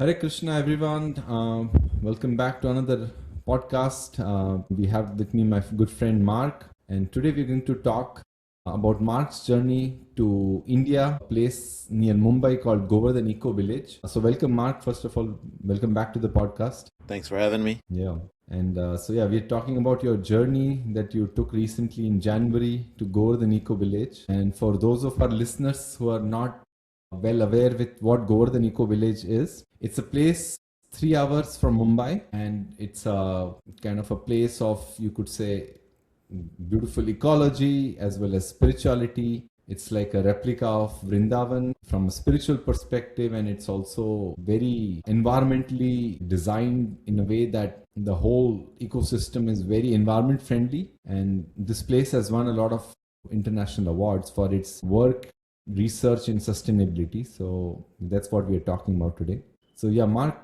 Hare Krishna, everyone. Welcome back to another podcast. We have with me my good friend Mark, and today we're going to talk about Mark's journey to India, a place near Mumbai called Goverdhan EcoVillage. So, welcome, Mark. First of all, welcome back to the podcast. Thanks for having me. Yeah. And we're talking about your journey that you took recently in January to Goverdhan EcoVillage. And for those of our listeners who are not well aware with what Goverdhan EcoVillage is, it's a place 3 hours from Mumbai, and it's a kind of a place of, you could say, beautiful ecology as well as spirituality. It's like a replica of Vrindavan from a spiritual perspective, and it's also very environmentally designed in a way that the whole ecosystem is very environment friendly. And this place has won a lot of international awards for its work, research in sustainability. So that's what we are talking about today. So yeah, Mark,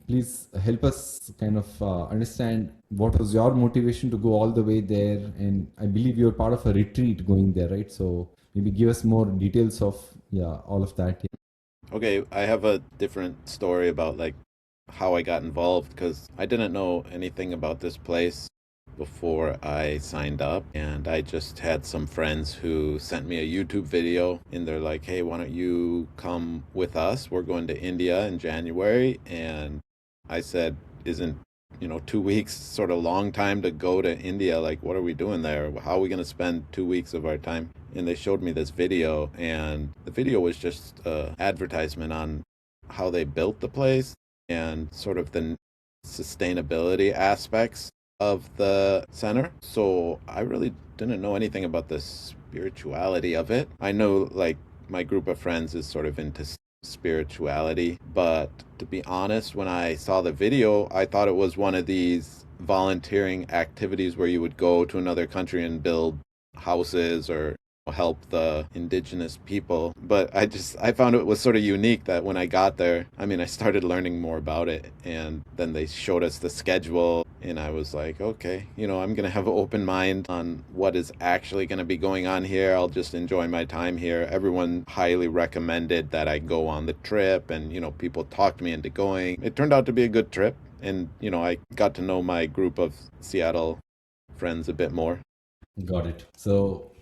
please help us kind of understand what was your motivation to go all the way there. And I believe you're part of a retreat going there, right? So maybe give us more details of all of that. Okay, I have a different story about how I got involved because I didn't know anything about this place before I signed up, and I just had some friends who sent me a YouTube video, and they're like, "Hey, why don't you come with us? We're going to India in January." And I said, "Isn't 2 weeks sort of long time to go to India? Like, what are we doing there? How are we going to spend 2 weeks of our time?" And they showed me this video, and the video was just advertisement on how they built the place and sort of the sustainability aspects of the center. So I really didn't know anything about the spirituality of it. I know my group of friends is sort of into spirituality, but to be honest, when I saw the video, I thought it was one of these volunteering activities where you would go to another country and build houses or help the indigenous people. But I found it was sort of unique that when I got there, I started learning more about it, and then they showed us the schedule, and I was like, okay, I'm going to have an open mind on what is actually going to be going on here. I'll just enjoy my time here. Everyone highly recommended that I go on the trip, and people talked me into going. It turned out to be a good trip, and I got to know my group of Seattle friends a bit more. Got it. So,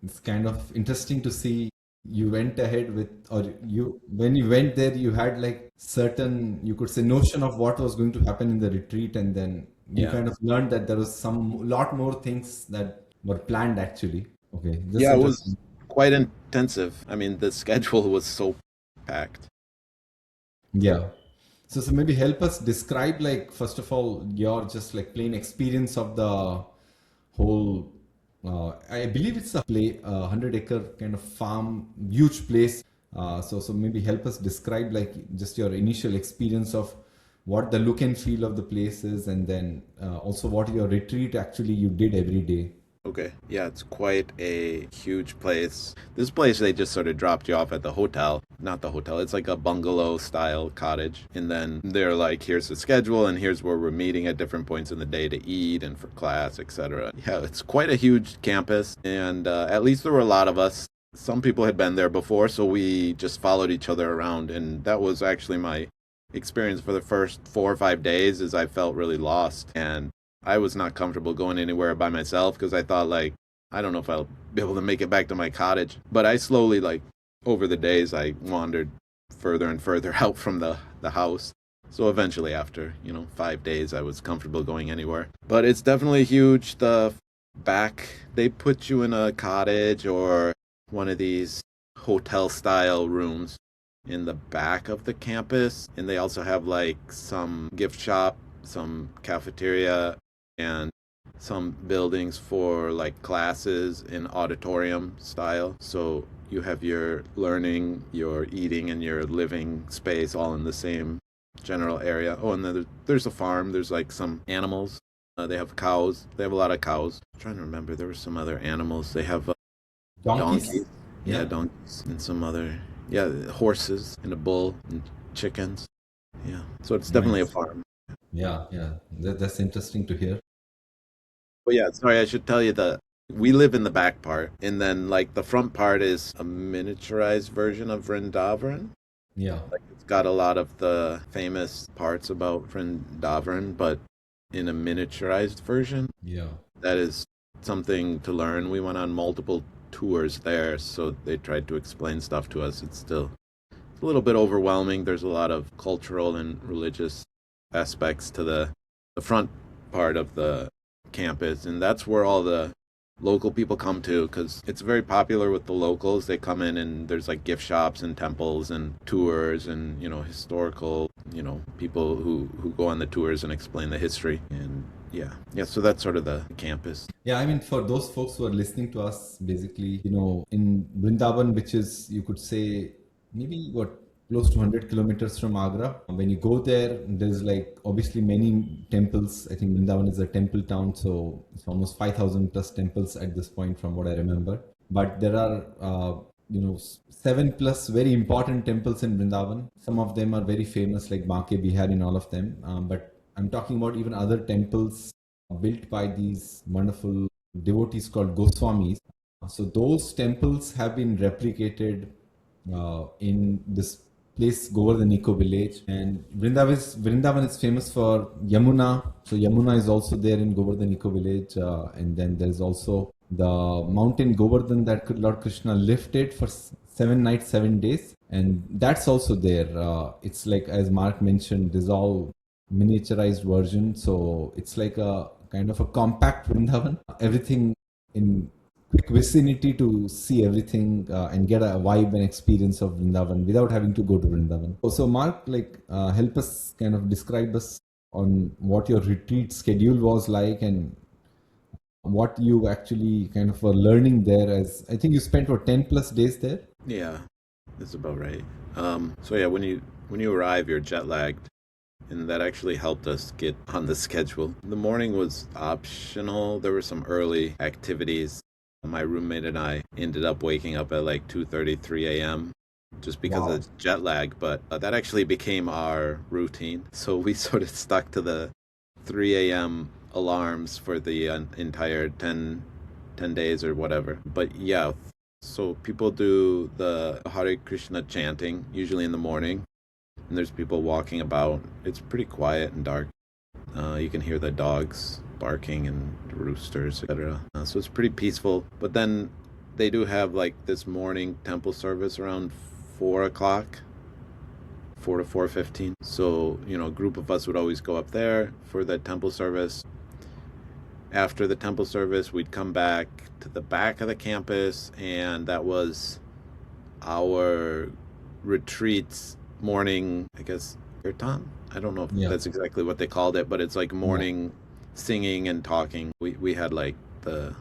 it's kind of interesting to see you went ahead with, or you, when you went there, you had like certain, you could say, notion of what was going to happen in the retreat, and then you Yeah. kind of learned that there was some lot more things that were planned actually. Okay, that's Yeah, it was interesting. quite intensive. The schedule was so packed. Yeah. So maybe help us describe, like, first of all, your just like plain experience of the whole. I believe it's a 100-acre kind of farm, huge place. So maybe help us describe like just your initial experience of what the look and feel of the place is, and then also what your retreat actually you did every day. Okay. Yeah, it's quite a huge place. This place, they just sort of dropped you off at the hotel. Not the hotel, it's like a bungalow style cottage. And then they're like, here's the schedule, and here's where we're meeting at different points in the day to eat and for class, etc. Yeah, it's quite a huge campus. And at least there were a lot of us. Some people had been there before, so we just followed each other around. And that was actually my experience for the first 4 or 5 days, is I felt really lost. And I was not comfortable going anywhere by myself because I thought, I don't know if I'll be able to make it back to my cottage. But I slowly, over the days, I wandered further and further out from the house. So eventually, after, 5 days, I was comfortable going anywhere. But it's definitely huge. The back, they put you in a cottage or one of these hotel style rooms in the back of the campus. And they also have some gift shop, some cafeteria, and some buildings for classes in auditorium style. So you have your learning, your eating, and your living space all in the same general area. Oh, and then there's a farm. There's some animals. They have cows. They have a lot of cows. I'm trying to remember. There were some other animals. They have Donkeys. donkeys. Yeah, Yeah. donkeys and some other, yeah, horses and a bull and chickens. Yeah. So it's definitely a Nice. farm. Yeah, yeah. That's interesting to hear. But yeah, sorry, I should tell you that we live in the back part, and then the front part is a miniaturized version of Vrindavan. Yeah. Like it's got a lot of the famous parts about Vrindavan, but in a miniaturized version. Yeah. That is something to learn. We went on multiple tours there, so they tried to explain stuff to us. It's still a little bit overwhelming. There's a lot of cultural and religious aspects to the front part of the campus, and that's where all the local people come to because it's very popular with the locals. They come in and there's like gift shops and temples and tours and historical people who go on the tours and explain the history. And yeah, so that's sort of the campus. Yeah, I mean, for those folks who are listening to us, basically, in Vrindavan, which is, you could say, maybe what, close to 100 kilometers from Agra. When you go there, there's like obviously many temples. I think Vrindavan is a temple town, so it's almost 5,000 plus temples at this point, from what I remember. But there are, 7 plus very important temples in Vrindavan. Some of them are very famous, like Banke Bihar in all of them. But I'm talking about even other temples built by these wonderful devotees called Goswamis. So those temples have been replicated in this place, Goverdhan EcoVillage. And Vrindavan is famous for Yamuna. So Yamuna is also there in Goverdhan EcoVillage. And then there's also the mountain Govardhan that Lord Krishna lifted for 7 nights, 7 days. And that's also there. It's like, as Mark mentioned, there's all miniaturized version. So it's like a kind of a compact Vrindavan. Everything in quick vicinity to see everything and get a vibe and experience of Vrindavan without having to go to Vrindavan. So Mark, help us kind of describe us on what your retreat schedule was like and what you actually kind of were learning there. As I think you spent 10 plus days there. Yeah, that's about right. So yeah, when you arrive, you're jet lagged, and that actually helped us get on the schedule. The morning was optional. There were some early activities. My roommate and I ended up waking up at like 2:33 a.m. just because Wow. of jet lag, but that actually became our routine. So we sort of stuck to the 3 a.m. alarms for the entire 10 days or whatever. But yeah, so people do the Hare Krishna chanting usually in the morning, and there's people walking about. It's pretty quiet and dark. You can hear the dogs barking and roosters, etc. So it's pretty peaceful. But then they do have like this morning temple service around 4 o'clock, 4 to 4:15. So a group of us would always go up there for the temple service. After the temple service, we'd come back to the back of the campus, and that was our retreats morning, I guess, kirtan. I don't know if Yeah. that's exactly what they called it, but it's like Yeah. morning singing and talking. We had like the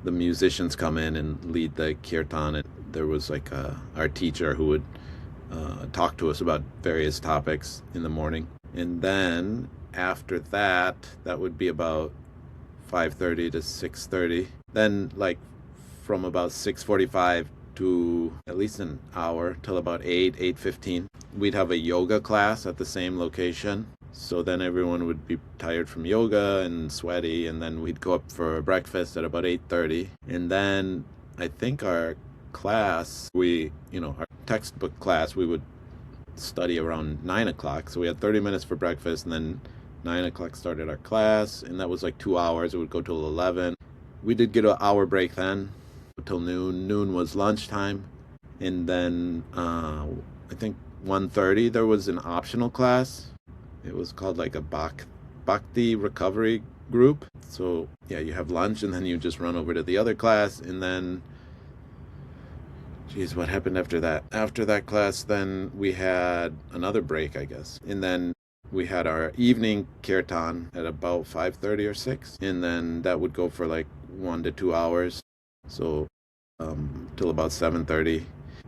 musicians come in and lead the kirtan, and there was like our teacher who would talk to us about various topics in the morning. And then after that, that would be about 5:30 to 6:30. Then like from about 6:45 to at least an hour till about 8:15, we'd have a yoga class at the same location. So then everyone would be tired from yoga and sweaty, and then we'd go up for breakfast at about 8:30. And then I think our class, our textbook class, we would study around 9 o'clock. So we had 30 minutes for breakfast, and then 9 o'clock started our class, and that was like 2 hours. It would go till 11. We did get an hour break then till noon. Noon was lunchtime, and then I think 1:30 there was an optional class. It was called like a Bhakti recovery group. So yeah, you have lunch and then you just run over to the other class, and then geez, what happened after that? After that class, then we had another break, I guess. And then we had our evening kirtan at about 5:30 or 6. And then that would go for like 1 to 2 hours. So till about 7:30.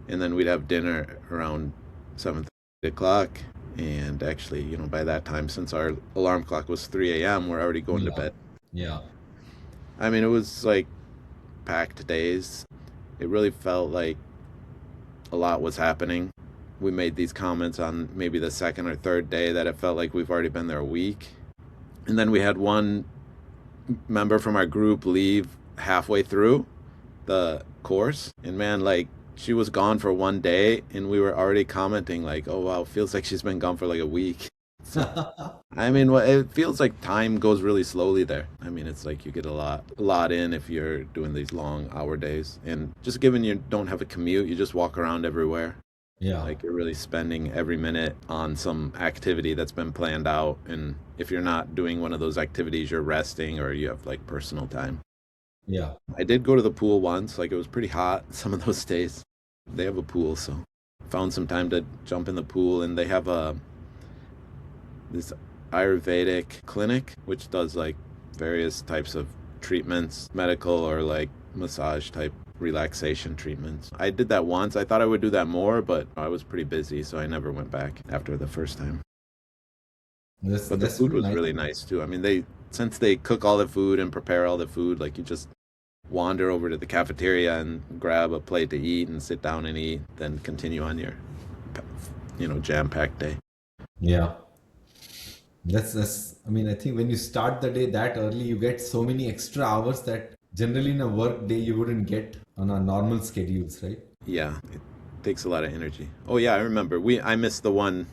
And then we'd have dinner around 7:30 o'clock. And actually, by that time, since our alarm clock was 3 a.m., we're already going to Yeah. bed. Yeah. I mean, it was like packed days. It really felt like a lot was happening. We made these comments on maybe the second or third day that it felt like we've already been there a week. And then we had one member from our group leave halfway through the course. And man, like she was gone for one day, and we were already commenting like, "Oh wow, feels like she's been gone for like a week." So I mean, it feels like time goes really slowly there. I mean, it's like you get a lot in if you're doing these long hour days, and just given you don't have a commute, you just walk around everywhere. Yeah, Like you're really spending every minute on some activity that's been planned out, and if you're not doing one of those activities, you're resting or you have like personal time. yeah. I did go to the pool once. Like it was pretty hot some of those days. They have a pool, so found some time to jump in the pool, and they have a this Ayurvedic clinic which does like various types of treatments, medical or like massage type relaxation treatments. I did that once. I thought I would do that more, but I was pretty busy, so I never went back after the first time. But the That's food pretty was nice. really nice too. I mean, they since they cook all the food and prepare all the food, like you just wander over to the cafeteria and grab a plate to eat and sit down and eat, then continue on your, jam-packed day. Yeah. That's I mean, I think when you start the day that early, you get so many extra hours that generally in a work day you wouldn't get on our normal schedules, right? Yeah, it takes a lot of energy. Oh yeah, I remember. I missed the one.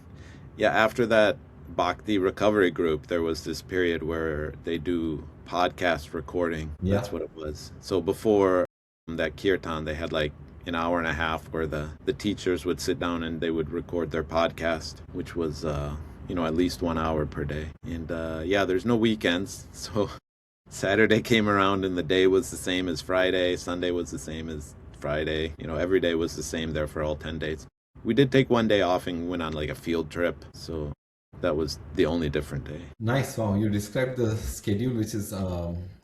Yeah, after that Bhakti recovery group, there was this period where they do podcast recording. Yeah. That's what it was. So before that kirtan, they had like an hour and a half where the teachers would sit down and they would record their podcast, which was at least 1 hour per day. And yeah, there's no weekends, so Saturday came around and the day was the same as Friday. Sunday was the same as Friday. Every day was the same there for all 10 days. We did take one day off and went on like a field trip. So that was the only different day. Nice. Wow. You described the schedule, which is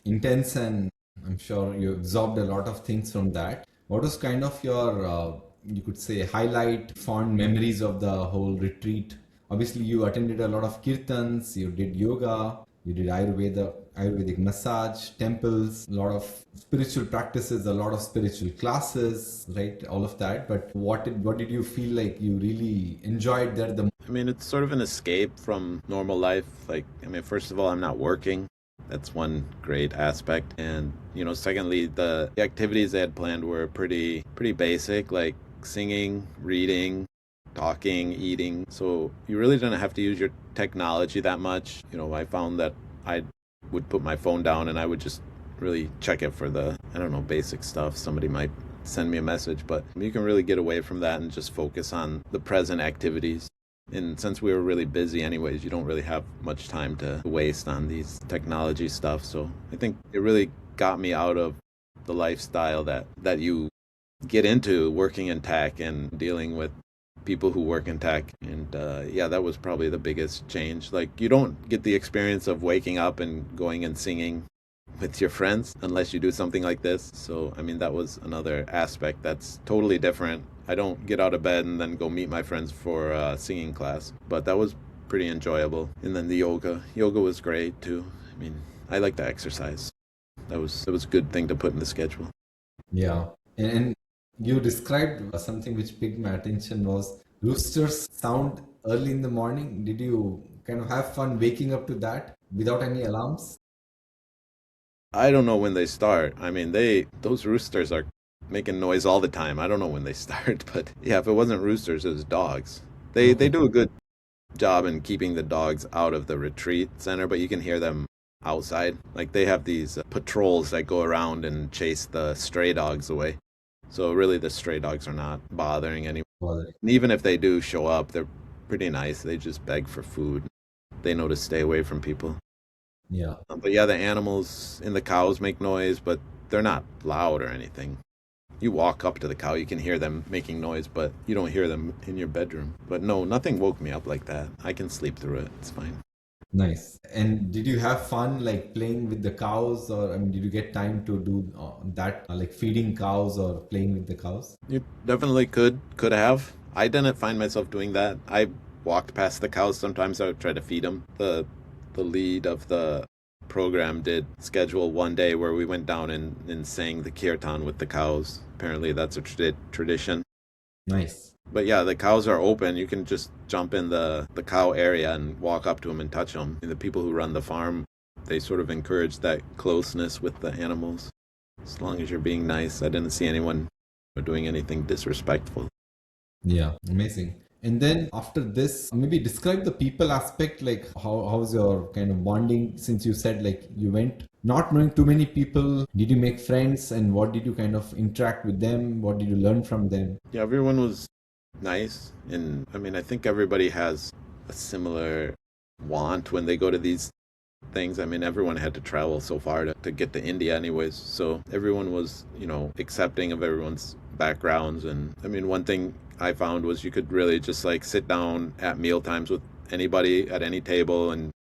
intense, and I'm sure you absorbed a lot of things from that. What was kind of your, you could say, highlight, fond memories of the whole retreat? Obviously, you attended a lot of kirtans, you did yoga, you did Ayurvedic massage, temples, a lot of spiritual practices, a lot of spiritual classes, right? All of that. But what did you feel like you really enjoyed there the? I mean, it's sort of an escape from normal life. Like, I mean, first of all, I'm not working. That's one great aspect. And, secondly, the activities they had planned were pretty basic, like singing, reading, talking, eating. So you really didn't have to use your technology that much. I found that I would put my phone down and I would just really check it for the, I don't know, basic stuff. Somebody might send me a message, but you can really get away from that and just focus on the present activities. And since we were really busy anyways, you don't really have much time to waste on these technology stuff. So I think it really got me out of the lifestyle that you get into working in tech and dealing with people who work in tech. And yeah, that was probably the biggest change. Like you don't get the experience of waking up and going and singing with your friends unless you do something like this. So, I mean, that was another aspect that's totally different. I don't get out of bed and then go meet my friends for singing class, but that was pretty enjoyable. And then the yoga was great too. I mean, I like to exercise. That was a good thing to put in the schedule. Yeah. And you described something which piqued my attention was roosters sound early in the morning. Did you kind of have fun waking up to that without any alarms? I don't know when they start. I mean, those roosters are making noise all the time. I don't know when they start, but yeah, if it wasn't roosters, it was dogs. They Okay. do a good job in keeping the dogs out of the retreat center, but you can hear them outside. Like they have these patrols that go around and chase the stray dogs away. So really, the stray dogs are not bothering anyone. Bothering. And even if they do show up, they're pretty nice. They just beg for food. They know to stay away from people. Yeah. But yeah, the animals and the cows make noise, but they're not loud or anything. You walk up to the cow, you can hear them making noise, but you don't hear them in your bedroom. But no, nothing woke me up like that. I can sleep through it. It's fine. Nice. And did you have fun like playing with the cows, or I mean, did you get time to do that, like feeding cows or playing with the cows? You definitely could have. I didn't find myself doing that. I walked past the cows sometimes. I would try to feed them. The lead of the program did schedule one day where we went down and sang the kirtan with the cows. Apparently, that's a tradition. Nice. But yeah, the cows are open. You can just jump in the cow area and walk up to them and touch them. And the people who run the farm, they sort of encourage that closeness with the animals. As long as you're being nice. I didn't see anyone doing anything disrespectful. Yeah, amazing. And then after this, maybe describe the people aspect, like how's your kind of bonding, since you said like you went not knowing too many people. Did you make friends, and what did you kind of interact with them? What did you learn from them? Yeah, everyone was nice. And I mean, I think everybody has a similar want when they go to these things. I mean, everyone had to travel so far to get to India, anyways. So everyone was, accepting of everyone's backgrounds. And I mean, one thing I found was you could really just like sit down at meal times with anybody at any table, and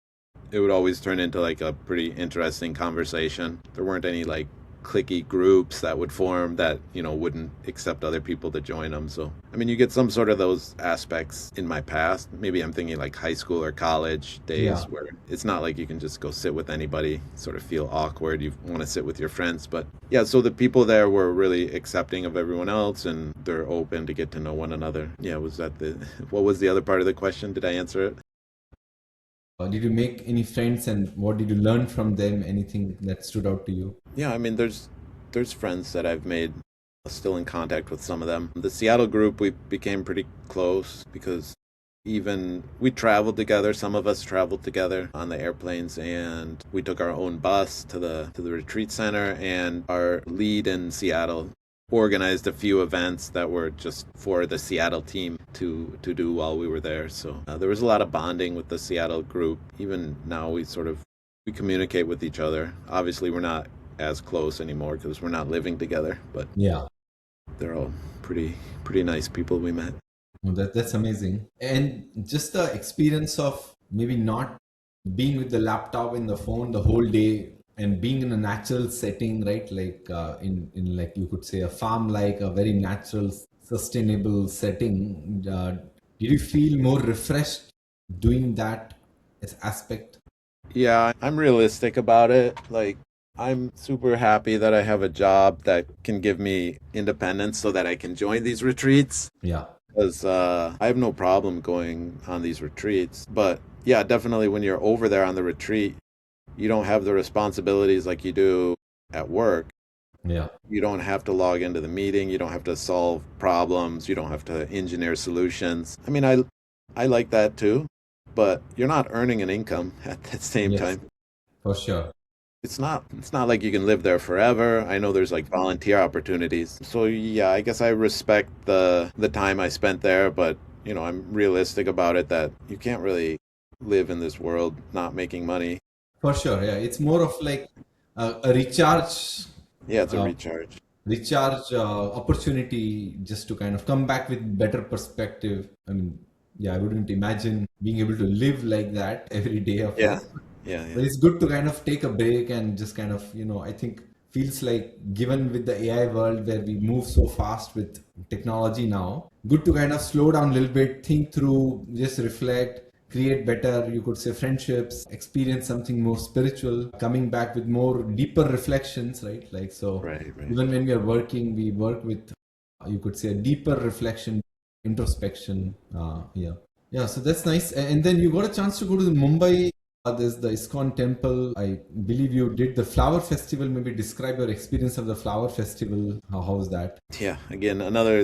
it would always turn into like a pretty interesting conversation. There weren't any like cliquey groups that would form that wouldn't accept other people to join them. So I mean, you get some sort of those aspects in my past. Maybe I'm thinking like high school or college days Yeah, where it's not like you can just go sit with anybody, sort of feel awkward, you want to sit with your friends. But yeah, so the people there were really accepting of everyone else, and they're open to get to know one another. Yeah, was that the what was the other part of the question? Did I answer it? did you make any friends, and what did you learn from them? Anything that stood out to you? Yeah, I mean, there's friends that I've made, still in contact with some of them. The Seattle group, we became pretty close because even we traveled together. Some of us traveled together on the airplanes, and we took our own bus to the retreat center. And our lead in Seattle organized a few events that were just for the Seattle team to do while we were there. So there was a lot of bonding with the Seattle group. Even now, we communicate with each other. Obviously, we're not as close anymore because we're not living together, but Yeah. they're all pretty nice people we met. Oh, that's amazing. And just the experience of maybe not being with the laptop and the phone the whole day, and being in a natural setting, right? Like in like you could say a farm, like a very natural, sustainable setting. Did you feel more refreshed doing that aspect? Yeah, I'm realistic about it. Like, I'm super happy that I have a job that can give me independence so that I can join these retreats. Yeah. Because I have no problem going on these retreats. But yeah, definitely when you're over there on the retreat, you don't have the responsibilities like you do at work. Yeah. You don't have to log into the meeting. You don't have to solve problems. You don't have to engineer solutions. I mean, I like that too, but you're not earning an income at the same Yes, time. for sure. It's not like you can live there forever. I know there's like volunteer opportunities. So yeah, I guess I respect the time I spent there, but I'm realistic about it that you can't really live in this world not making money. For sure. Yeah. It's more of like a recharge Yeah, it's a uh, recharge. opportunity, just to kind of come back with better perspective. I mean, yeah, I wouldn't imagine being able to live like that every day of Yeah. life, Yeah, but yeah. it's good to kind of take a break and just kind of, I think feels like, given with the AI world where we move so fast with technology now, good to kind of slow down a little bit, think through, just reflect, create better, you could say, friendships, experience something more spiritual, coming back with more deeper reflections, right? Like, so Right, right. even when we are working, we work with, you could say, a deeper reflection, introspection. Yeah. Yeah, so that's nice. And then you got a chance to go to the Mumbai. There's the ISKCON temple. I believe you did the flower festival. Maybe describe your experience of the flower festival. How was that? Yeah, again, another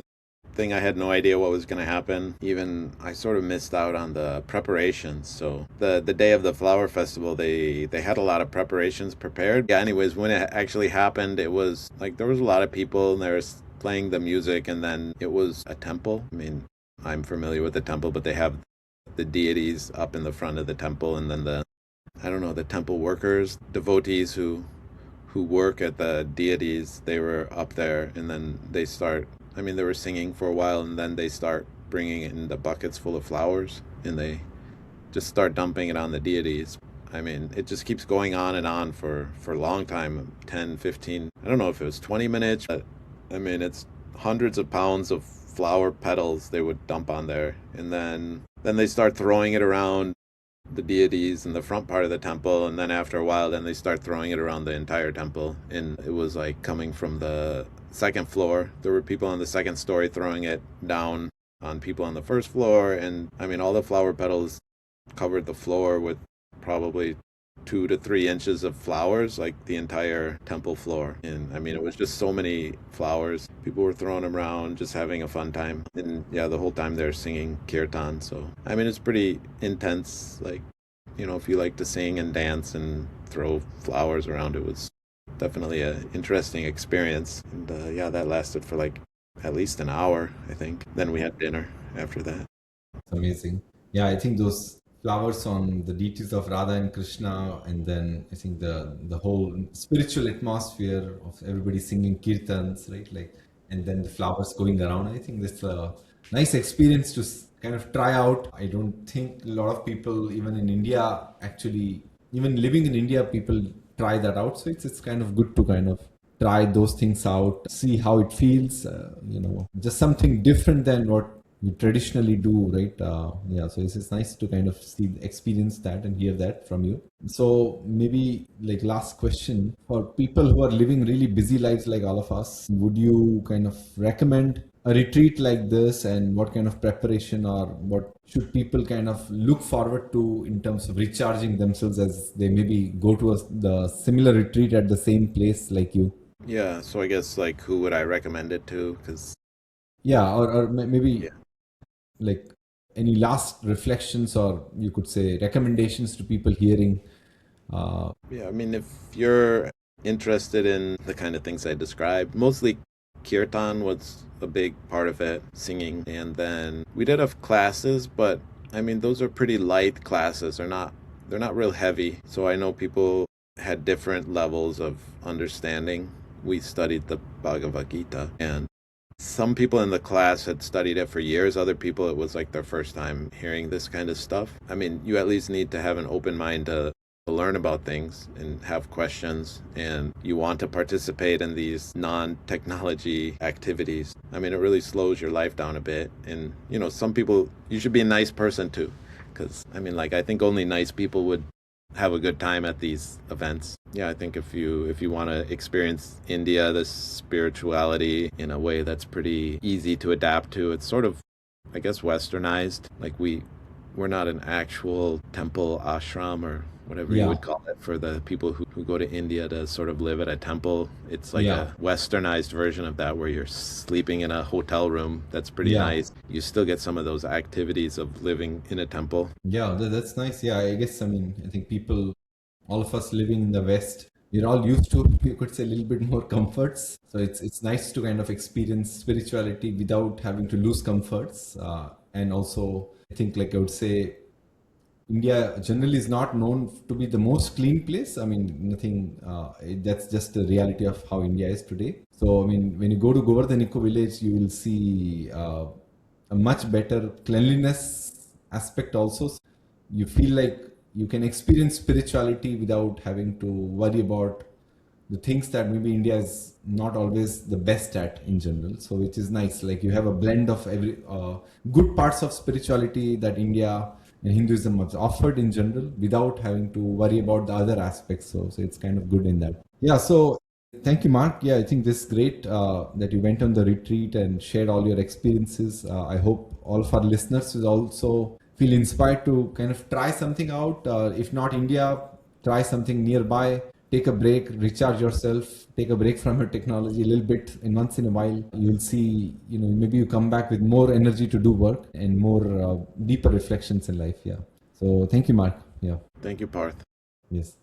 thing I had no idea what was going to happen. Even I sort of missed out on the preparations. So the day of the flower festival, they had a lot of preparations prepared. Yeah, anyways, when it actually happened, it was like there was a lot of people and they were playing the music, and then it was a temple. I mean, I'm familiar with the temple, but they have the deities up in the front of the temple, and then I don't know, the temple workers, devotees who work at the deities, they were up there, and then I mean, they were singing for a while, and then they start bringing in the buckets full of flowers, and they just start dumping it on the deities. I mean, it just keeps going on and on for a long time, 10, 15, I don't know if it was 20 minutes, but I mean, it's hundreds of pounds of flower petals they would dump on there, and then they start throwing it around the deities in the front part of the temple, and then after a while then they start throwing it around the entire temple, and it was like coming from the second floor. There were people on the second story throwing it down on people on the first floor, and I mean, all the flower petals covered the floor with probably 2 to 3 inches of flowers, like the entire temple floor. And I mean, it was just so many flowers. People were throwing them around, just having a fun time. And yeah, the whole time they're singing kirtan. So, I mean, it's pretty intense. Like, if you like to sing and dance and throw flowers around, it was definitely an interesting experience. And yeah, that lasted for like at least an hour, I think. Then we had dinner after that. It's amazing. Yeah, I think those flowers on the deities of Radha and Krishna, and then I think the whole spiritual atmosphere of everybody singing kirtans, right? Like, and then the flowers going around. I think that's a nice experience to kind of try out. I don't think a lot of people, even in India, actually, even living in India, people try that out. So it's kind of good to kind of try those things out, see how it feels. Just something different than what we traditionally do, right? Yeah, so it's nice to kind of experience that and hear that from you. So maybe like last question, for people who are living really busy lives like all of us, would you kind of recommend a retreat like this, and what kind of preparation or what should people kind of look forward to in terms of recharging themselves as they maybe go to the similar retreat at the same place like you? Yeah, so I guess like who would I recommend it to? Because Yeah, or maybe yeah, like any last reflections, or you could say recommendations to people hearing. yeah. I mean, if you're interested in the kind of things I described, mostly kirtan was a big part of it, singing, and then we did have classes, but I mean, those are pretty light classes. They're not real heavy. So I know people had different levels of understanding. We studied the Bhagavad Gita, and some people in the class had studied it for years. Other people, it was like their first time hearing this kind of stuff. I mean, you at least need to have an open mind to learn about things and have questions, and you want to participate in these non-technology activities. I mean, it really slows your life down a bit. And, some people, you should be a nice person too. Because, I mean, like, I think only nice people would have a good time at these events. Yeah, I think if you want to experience India, this spirituality in a way that's pretty easy to adapt to, it's sort of, I guess, westernized. Like we're not an actual temple ashram or whatever you Yeah, would call it for the people who go to India to sort of live at a temple. It's like yeah, a westernized version of that where you're sleeping in a hotel room. That's pretty yeah, nice. You still get some of those activities of living in a temple. yeah. That's nice. Yeah, I guess, I mean, I think people, all of us living in the West, we're all used to, you could say, a little bit more comforts. So it's nice to kind of experience spirituality without having to lose comforts. And also, I think, like I would say, India generally is not known to be the most clean place. I mean, nothing, that's just the reality of how India is today. So, I mean, when you go to Goverdhan Eco Village, you will see a much better cleanliness aspect also. You feel like you can experience spirituality without having to worry about the things that maybe India is not always the best at in general. So which is nice. Like you have a blend of every good parts of spirituality that India and Hinduism has offered in general without having to worry about the other aspects. So it's kind of good in that. Yeah. So thank you, Mark. Yeah, I think this is great that you went on the retreat and shared all your experiences. I hope all of our listeners will also feel inspired to kind of try something out. If not India, try something nearby. Take a break, recharge yourself, take a break from your technology a little bit, and once in a while you'll see, maybe you come back with more energy to do work and more deeper reflections in life. Yeah. So thank you, Mark. Yeah. Thank you, Parth. Yes.